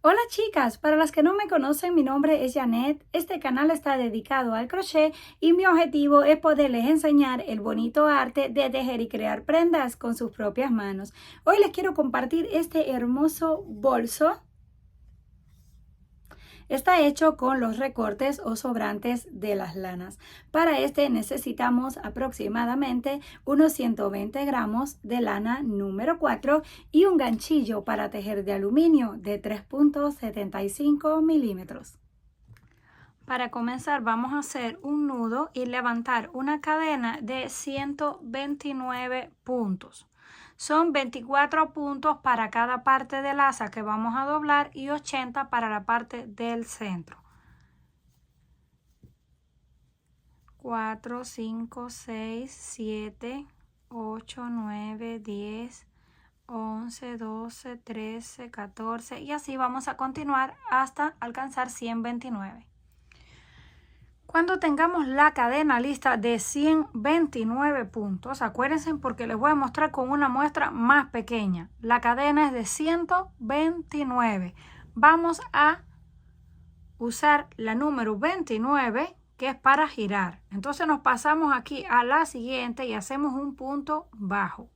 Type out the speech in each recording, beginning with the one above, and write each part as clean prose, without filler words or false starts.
Hola chicas, para las que no me conocen, mi nombre es Janet. Este canal está dedicado al crochet y mi objetivo es poderles enseñar el bonito arte de tejer y crear prendas con sus propias manos. Hoy les quiero compartir este hermoso bolso. Está hecho con los recortes o sobrantes de las lanas. Para este necesitamos aproximadamente unos 120 gramos de lana número 4 y un ganchillo para tejer de aluminio de 3.75 milímetros. Para comenzar vamos a hacer un nudo y levantar una cadena de 129 puntos. Son 24 puntos para cada parte del asa que vamos a doblar y 80 para la parte del centro. 4, 5, 6, 7, 8, 9, 10, 11, 12, 13, 14 y así vamos a continuar hasta alcanzar 129. Cuando tengamos la cadena lista de 129 puntos, acuérdense porque les voy a mostrar con una muestra más pequeña. La cadena es de 129. Vamos a usar la número 29, que es para girar. Entonces nos pasamos aquí a la siguiente y hacemos un punto bajo.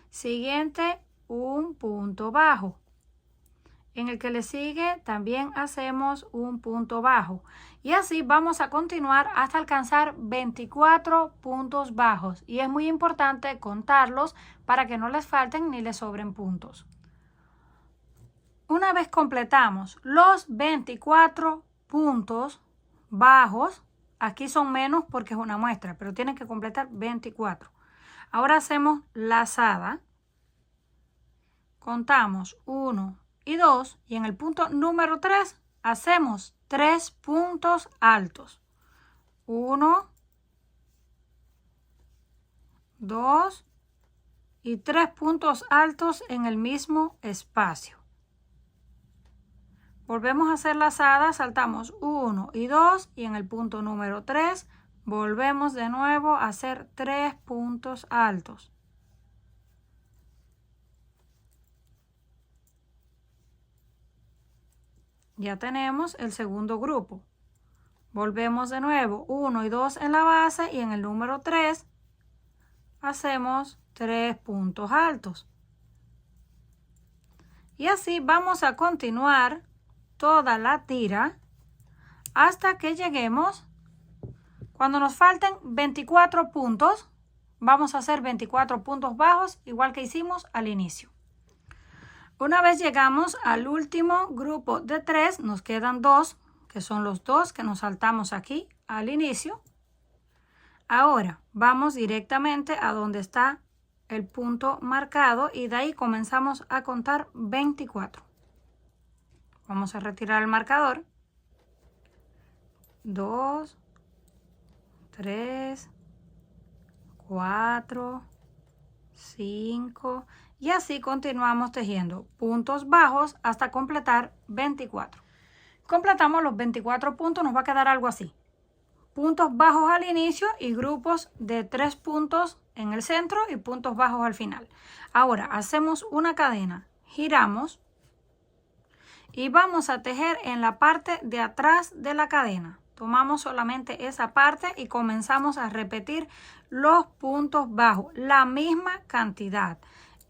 Siguiente, un punto bajo. En el que le sigue también hacemos un punto bajo y así vamos a continuar hasta alcanzar 24 puntos bajos y es muy importante contarlos para que no les falten ni les sobren puntos. Una vez completamos los 24 puntos bajos, aquí son menos porque es una muestra, pero tienen que completar 24. Ahora hacemos lazada, contamos 1 y 2 y en el punto número 3 hacemos 3 puntos altos. 1, 2 y 3 puntos altos en el mismo espacio. Volvemos a hacer lazada, saltamos 1 y 2 y en el punto número 3 volvemos de nuevo a hacer 3 puntos altos. Ya tenemos el segundo grupo. Volvemos de nuevo 1 y 2 en la base y en el número 3 hacemos 3 puntos altos. Y así vamos a continuar toda la tira hasta que lleguemos, cuando nos falten 24 puntos, vamos a hacer 24 puntos bajos igual que hicimos al inicio. Una vez llegamos al último grupo de 3, nos quedan 2, que son los 2 que nos saltamos aquí al inicio. Ahora vamos directamente a donde está el punto marcado y de ahí comenzamos a contar 24. Vamos a retirar el marcador. 2, 3, 4, 5 y así continuamos tejiendo puntos bajos hasta completar 24. Completamos los 24 puntos, nos va a quedar algo así. Puntos bajos al inicio y grupos de 3 puntos en el centro y puntos bajos al final. Ahora hacemos una cadena, giramos y vamos a tejer en la parte de atrás de la cadena. Tomamos solamente esa parte y comenzamos a repetir los puntos bajos, la misma cantidad.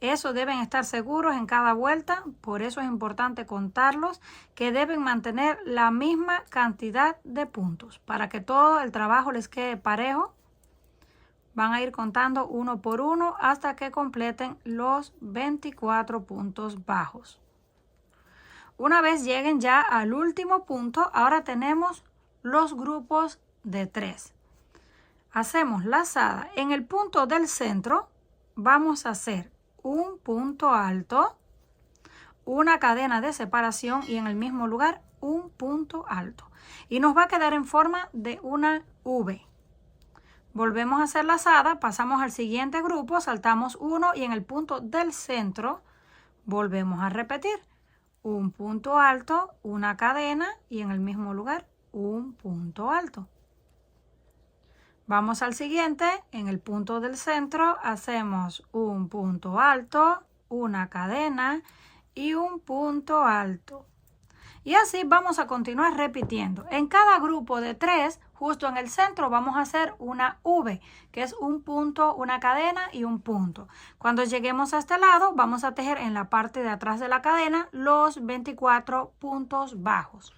Eso deben estar seguros en cada vuelta, por eso es importante contarlos, que deben mantener la misma cantidad de puntos. Para que todo el trabajo les quede parejo, van a ir contando uno por uno hasta que completen los 24 puntos bajos. Una vez lleguen ya al último punto, ahora tenemos los grupos de 3. Hacemos lazada. En el punto del centro vamos a hacer un punto alto, una cadena de separación y en el mismo lugar un punto alto. Y nos va a quedar en forma de una V. Volvemos a hacer lazada, pasamos al siguiente grupo, saltamos 1 y en el punto del centro volvemos a repetir. Un punto alto, una cadena y en el mismo lugar un punto alto. Vamos al siguiente, en el punto del centro hacemos un punto alto, una cadena y un punto alto. Y así vamos a continuar repitiendo. En cada grupo de 3, justo en el centro, vamos a hacer una V, que es un punto, una cadena y un punto. Cuando lleguemos a este lado, vamos a tejer en la parte de atrás de la cadena los 24 puntos bajos.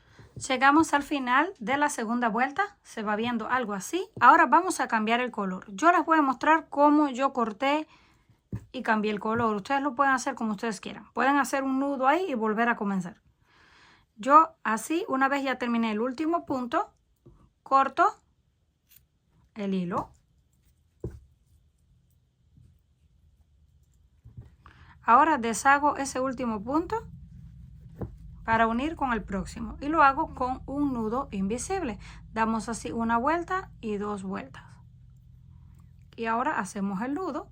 Llegamos al final de la segunda vuelta, se va viendo algo así. Ahora vamos a cambiar el color. Yo les voy a mostrar cómo yo corté y cambié el color. Ustedes lo pueden hacer como ustedes quieran. Pueden hacer un nudo ahí y volver a comenzar. Yo así, una vez ya terminé el último punto, corto el hilo. Ahora deshago ese último punto para unir con el próximo y lo hago con un nudo invisible. Damos así una vuelta y 2 vueltas. Y ahora hacemos el nudo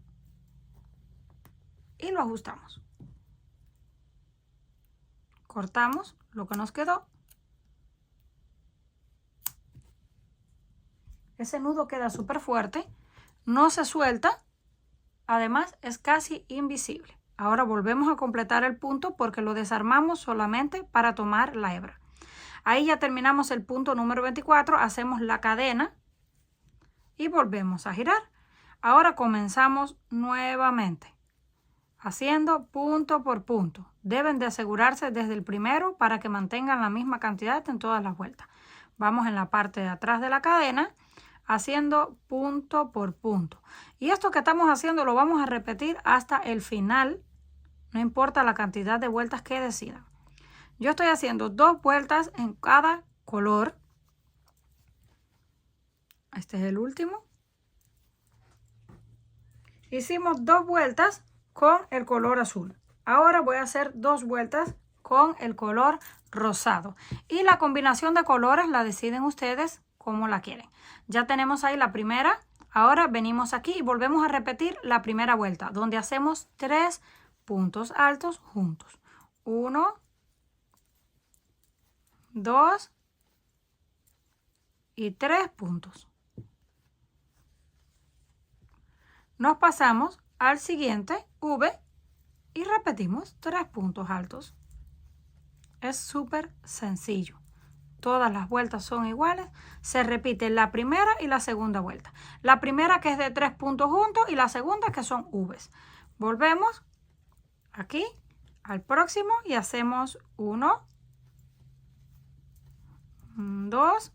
y lo ajustamos. Cortamos lo que nos quedó. Ese nudo queda súper fuerte, no se suelta, además es casi invisible. Ahora volvemos a completar el punto porque lo desarmamos solamente para tomar la hebra. Ahí ya terminamos el punto número 24, hacemos la cadena y volvemos a girar. Ahora comenzamos nuevamente, haciendo punto por punto. Deben de asegurarse desde el primero para que mantengan la misma cantidad en todas las vueltas. Vamos en la parte de atrás de la cadena, haciendo punto por punto. Y esto que estamos haciendo lo vamos a repetir hasta el final, no importa la cantidad de vueltas que decidan. Yo estoy haciendo 2 vueltas en cada color. Este es el último. Hicimos 2 vueltas con el color azul. Ahora voy a hacer 2 vueltas con el color rosado. Y la combinación de colores la deciden ustedes como la quieren. Ya tenemos ahí la primera. Ahora venimos aquí y volvemos a repetir la primera vuelta, donde hacemos 3 puntos altos juntos. 1, 2 y 3 puntos. Nos pasamos al siguiente V y repetimos 3 puntos altos. Es súper sencillo. Todas las vueltas son iguales. Se repite la primera y la segunda vuelta. La primera que es de 3 puntos juntos y la segunda que son V's. Volvemos aquí al próximo y hacemos 1, 2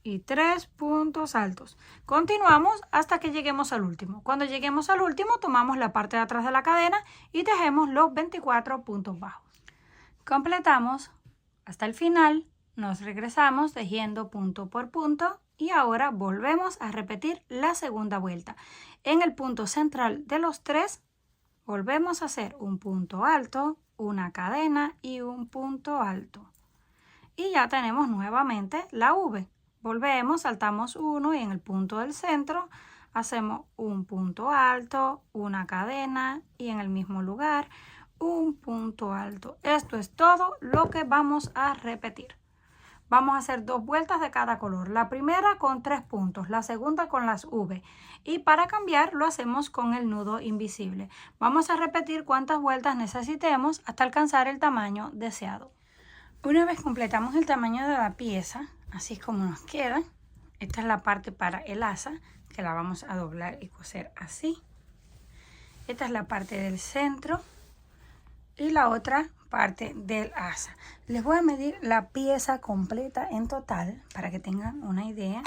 y 3 puntos altos. Continuamos hasta que lleguemos al último. Cuando lleguemos al último, tomamos la parte de atrás de la cadena y tejemos los 24 puntos bajos. Completamos hasta el final, nos regresamos tejiendo punto por punto y ahora volvemos a repetir la segunda vuelta. En el punto central de los 3, volvemos a hacer un punto alto, una cadena y un punto alto. Y ya tenemos nuevamente la V. Volvemos, saltamos 1 y en el punto del centro hacemos un punto alto, una cadena y en el mismo lugar un punto alto. Esto es todo lo que vamos a repetir. Vamos a hacer 2 vueltas de cada color. La primera con 3 puntos, la segunda con las V. Y para cambiar lo hacemos con el nudo invisible. Vamos a repetir cuantas vueltas necesitemos hasta alcanzar el tamaño deseado. Una vez completamos el tamaño de la pieza, así es como nos queda. Esta es la parte para el asa, que la vamos a doblar y coser así. Esta es la parte del centro y la otra parte del asa. Les voy a medir la pieza completa en total para que tengan una idea.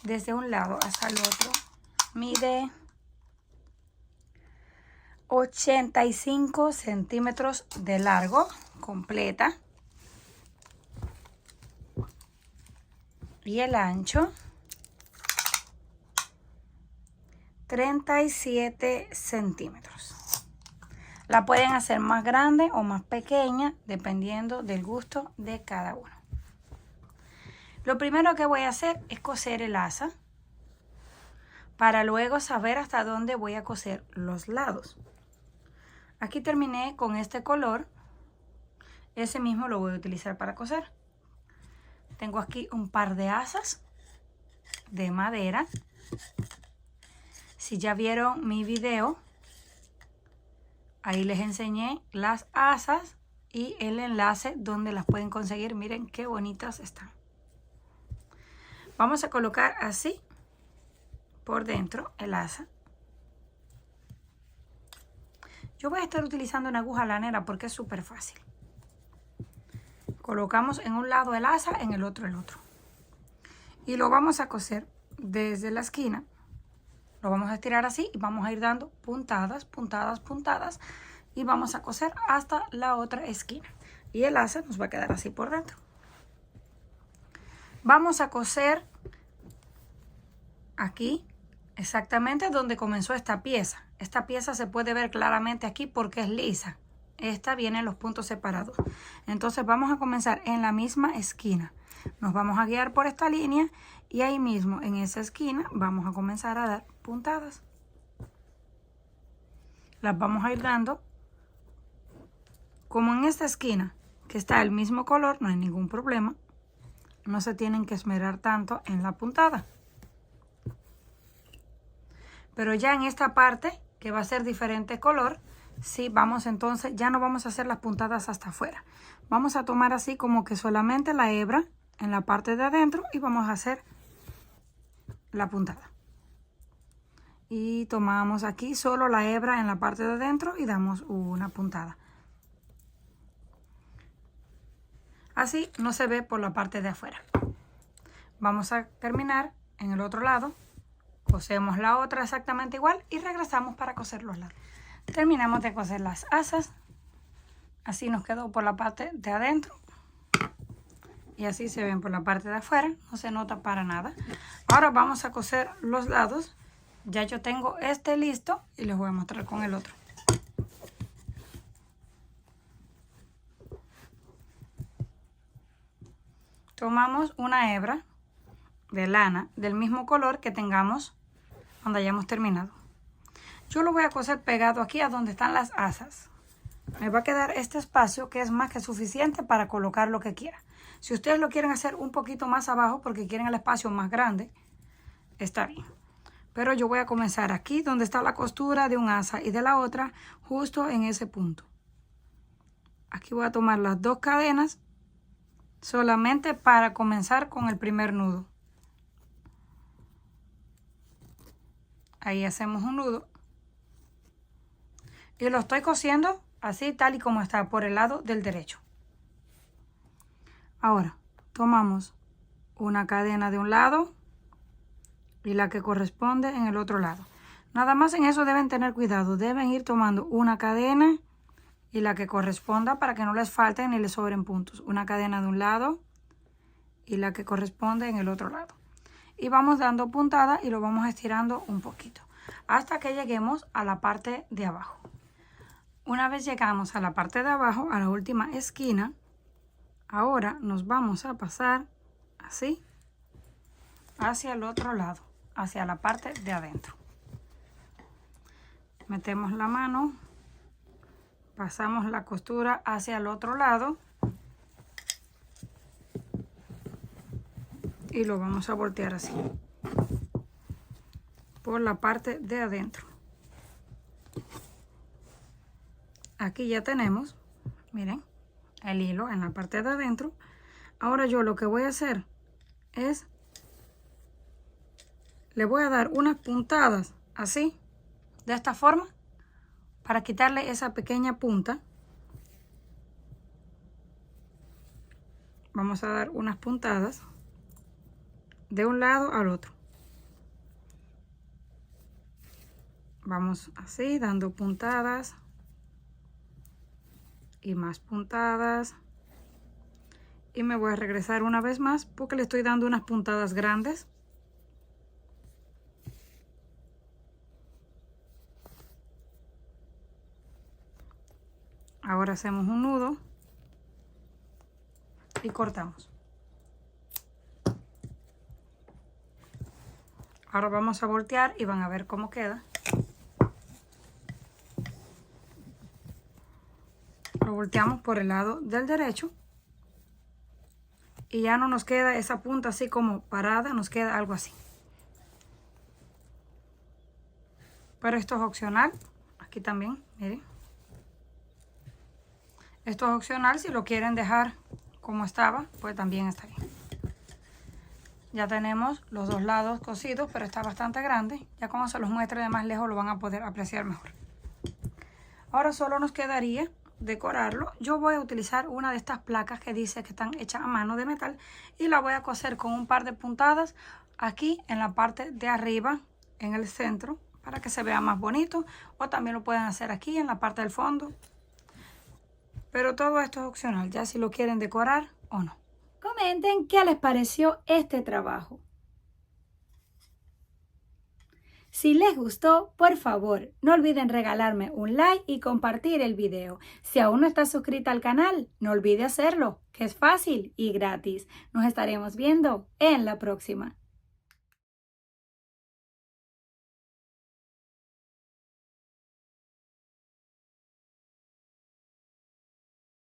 Desde un lado hasta el otro mide 85 centímetros de largo completa. Y el ancho 37 centímetros. La pueden hacer más grande o más pequeña dependiendo del gusto de cada uno. Lo primero que voy a hacer es coser el asa para luego saber hasta dónde voy a coser los lados. Aquí terminé con este color. Ese mismo lo voy a utilizar para coser. Tengo aquí un par de asas de madera. Si ya vieron mi video, ahí les enseñé las asas y el enlace donde las pueden conseguir. Miren qué bonitas están. Vamos a colocar así por dentro el asa. Yo voy a estar utilizando una aguja lanera porque es súper fácil. Colocamos en un lado el asa, en el otro el otro. Y lo vamos a coser desde la esquina. Lo vamos a estirar así y vamos a ir dando puntadas, puntadas, puntadas. Y vamos a coser hasta la otra esquina. Y el asa nos va a quedar así por dentro. Vamos a coser aquí exactamente donde comenzó esta pieza. Esta pieza se puede ver claramente aquí porque es lisa. Esta viene en los puntos separados. Entonces vamos a comenzar en la misma esquina. Nos vamos a guiar por esta línea y ahí mismo en esa esquina vamos a comenzar a dar puntadas. Las vamos a ir dando como en esta esquina que está el mismo color, no hay ningún problema. No se tienen que esmerar tanto en la puntada. Pero ya en esta parte que va a ser diferente color, sí, vamos entonces, ya no vamos a hacer las puntadas hasta afuera. Vamos a tomar así como que solamente la hebra en la parte de adentro y vamos a hacer la puntada. Y tomamos aquí solo la hebra en la parte de adentro y damos una puntada. Así no se ve por la parte de afuera. Vamos a terminar en el otro lado. Cosemos la otra exactamente igual y regresamos para coser los lados. Terminamos de coser las asas. Así nos quedó por la parte de adentro. Y así se ven por la parte de afuera. No se nota para nada. Ahora vamos a coser los lados. Ya yo tengo este listo y les voy a mostrar con el otro. Tomamos una hebra de lana del mismo color que tengamos cuando hayamos terminado. Yo lo voy a coser pegado aquí a donde están las asas. Me va a quedar este espacio que es más que suficiente para colocar lo que quiera. Si ustedes lo quieren hacer un poquito más abajo porque quieren el espacio más grande, está bien. Pero yo voy a comenzar aquí donde está la costura de un asa y de la otra, justo en ese punto. Aquí voy a tomar las dos cadenas solamente para comenzar con el primer nudo. Ahí hacemos un nudo. Y lo estoy cosiendo así tal y como está por el lado del derecho. Ahora tomamos una cadena de un lado y la que corresponde en el otro lado. Nada más en eso deben tener cuidado. Deben ir tomando una cadena y la que corresponda para que no les falten ni les sobren puntos. Una cadena de un lado y la que corresponde en el otro lado. Y vamos dando puntada y lo vamos estirando un poquito hasta que lleguemos a la parte de abajo. Una vez llegamos a la parte de abajo, a la última esquina, ahora nos vamos a pasar así hacia el otro lado, hacia la parte de adentro. Metemos la mano, pasamos la costura hacia el otro lado y lo vamos a voltear así por la parte de adentro. Aquí ya tenemos, miren, el hilo en la parte de adentro. Ahora yo lo que voy a hacer es, le voy a dar unas puntadas así, de esta forma, para quitarle esa pequeña punta. Vamos a dar unas puntadas de un lado al otro. Vamos así, dando puntadas y más puntadas. Y me voy a regresar una vez más porque le estoy dando unas puntadas grandes. Ahora hacemos un nudo y cortamos. Ahora vamos a voltear y van a ver cómo queda. Lo volteamos por el lado del derecho y ya no nos queda esa punta así como parada, nos queda algo así. Pero esto es opcional. Aquí también, miren. Esto es opcional, si lo quieren dejar como estaba, pues también está bien. Ya tenemos los dos lados cosidos, pero está bastante grande. Ya cuando se los muestre de más lejos lo van a poder apreciar mejor. Ahora solo nos quedaría decorarlo. Yo voy a utilizar una de estas placas que dice que están hechas a mano de metal y la voy a coser con un par de puntadas aquí en la parte de arriba, en el centro, para que se vea más bonito, o también lo pueden hacer aquí en la parte del fondo. Pero todo esto es opcional, ya si lo quieren decorar o no. Comenten qué les pareció este trabajo. Si les gustó, por favor, no olviden regalarme un like y compartir el video. Si aún no estás suscrita al canal, no olvide hacerlo, que es fácil y gratis. Nos estaremos viendo en la próxima.